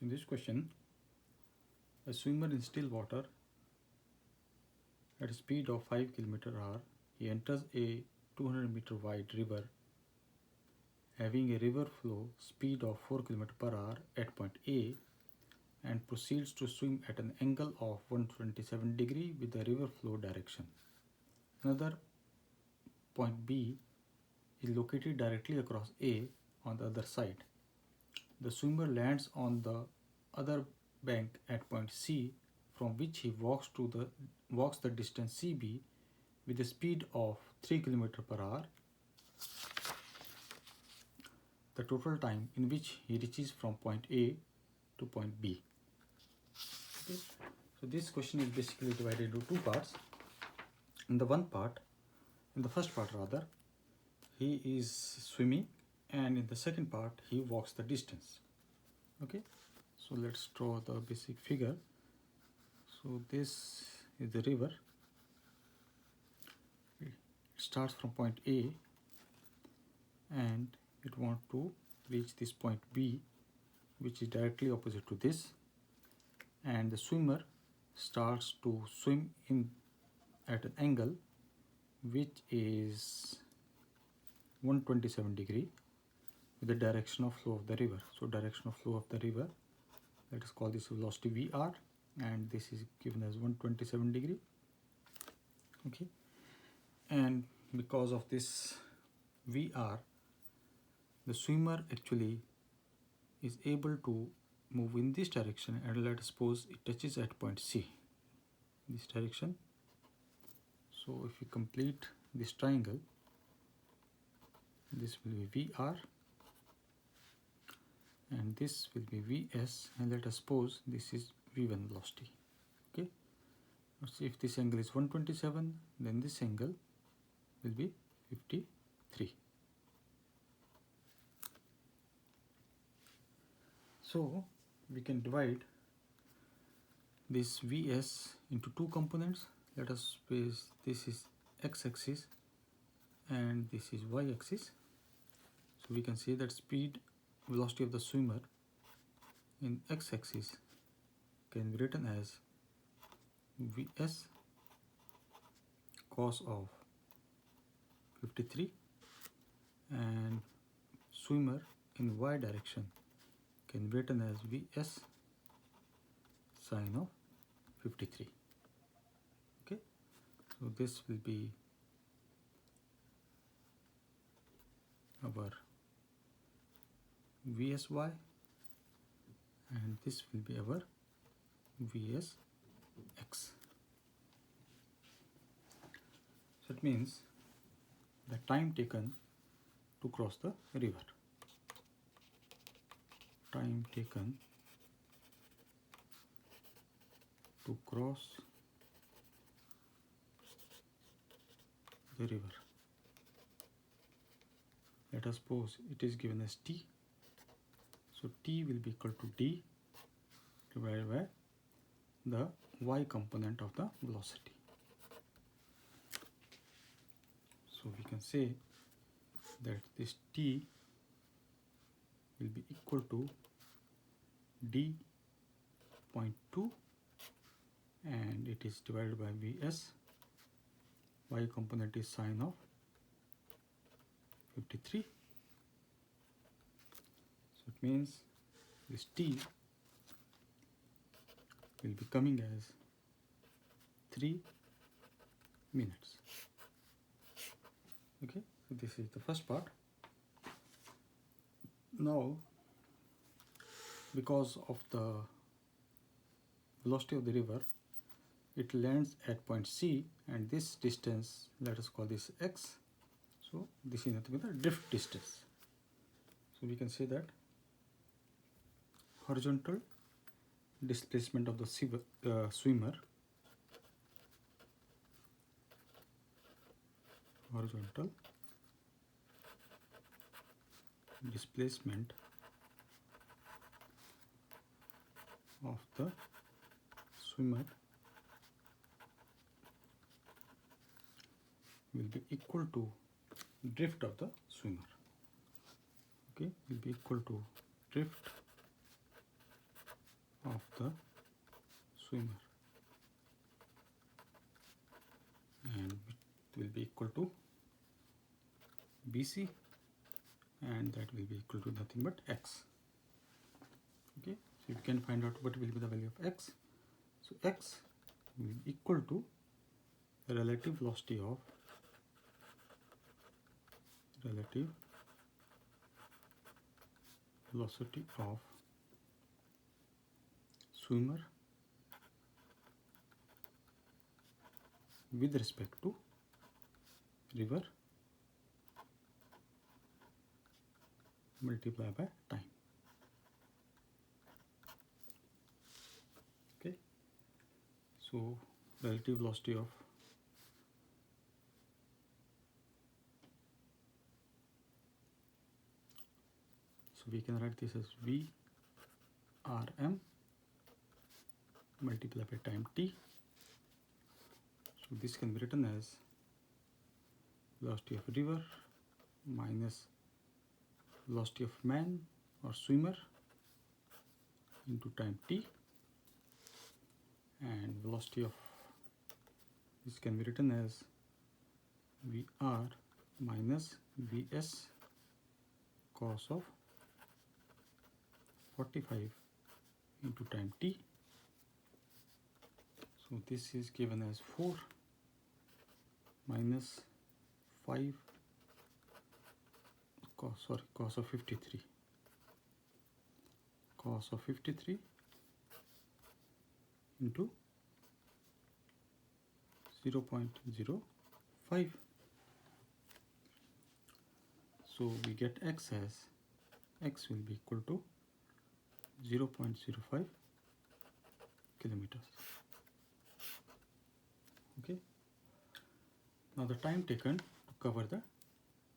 So in this question, a swimmer in still water at a speed of 5 km/h, he enters a 200-meter wide river having a river flow speed of 4 km/h at point A and proceeds to swim at an angle of 127 degree with the river flow direction. Another point B is located directly across A on the other side. The swimmer lands on the other bank at point C, from which he walks the distance CB with a speed of 3 km/h, the total time in which he reaches from point A to point B. Okay. So this question is basically divided into two parts. In the first part rather, he is swimming, and in the second part he walks the distance. Okay, so let's draw the basic figure. So this is the river. It starts from point A and it wants to reach this point B, which is directly opposite to this, and the swimmer starts to swim in at an angle which is 127 degree with the direction of flow of the river. So direction of flow of the river, let us call this velocity VR, and this is given as 127 degree. Okay, and because of this VR, the swimmer actually is able to move in this direction, and let us suppose it touches at point C, this direction. So if we complete this triangle, this will be VR and this will be Vs, and let us suppose this is V1 velocity. Okay, let's see, if this angle is 127, then this angle will be 53. So we can divide this Vs into two components. Let us suppose this is x-axis and this is y-axis. So we can say that velocity of the swimmer in x-axis can be written as Vs cos of 53, and swimmer in y direction can be written as Vs sine of 53. Okay, so this will be our Vsy and this will be our Vsx. So it means the time taken to cross the river. Time taken to cross the river. Let us suppose it is given as t. So t will be equal to d divided by the y component of the velocity. So we can say that this t will be equal to d.2, and it is divided by Vs. Y component is sine of 53. So it means this t will be coming as 3 minutes. Okay, so this is the first part. Now, because of the velocity of the river, it lands at point C, and this distance, let us call this x. So this is nothing but the drift distance. So we can say that horizontal displacement of the swimmer, horizontal displacement of the swimmer will be equal to drift of the swimmer. Okay, will be equal to drift of the swimmer, and it will be equal to BC, and that will be equal to nothing but x. Okay, so you can find out what will be the value of x. So x will be equal to the relative velocity of swimmer with respect to river multiplied by time. Okay, so relative velocity of we can write this as VRM multiplied by time t. So this can be written as velocity of river minus velocity of man or swimmer into time t, and velocity of this can be written as VR minus VS cos of 45 into time t. So this is given as 4 minus 5 cos of 53 into 0.05. So we get x as x will be equal to 0.05 kilometers. Okay, now the time taken to cover the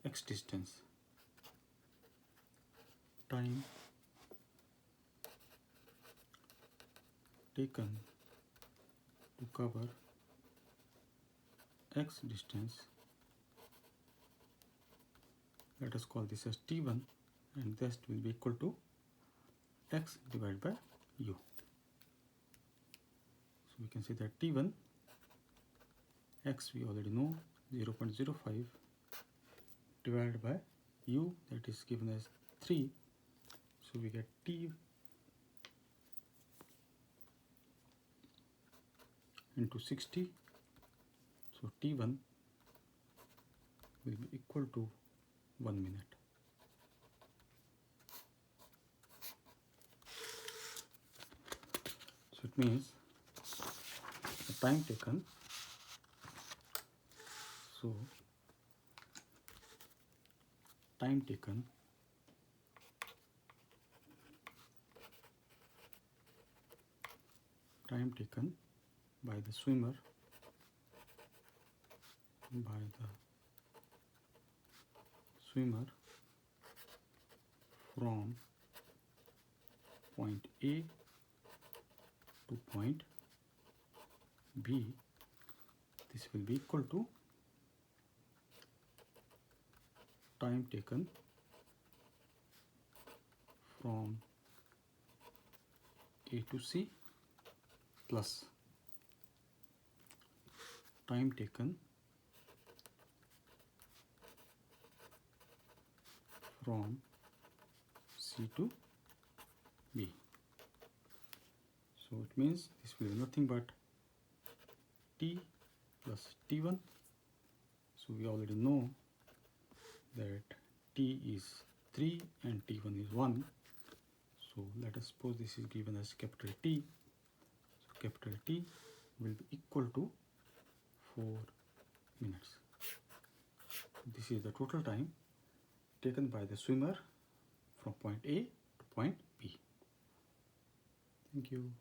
x distance. Time taken to cover x distance, let us call this as t1, and this will be equal to x divided by u. So we can say that t1 x we already know 0.05 divided by u, that is given as 3. So we get t into 60. So t1 will be equal to 1 minute. So it means the time taken, by the swimmer from point A to point B, this will be equal to time taken from A to C plus time taken from C to B. So it means this will be nothing but t plus t1. So we already know that t is 3 and t1 is 1. So let us suppose this is given as capital T. So capital T will be equal to 4 minutes. This is the total time taken by the swimmer from point A to point B. Thank you.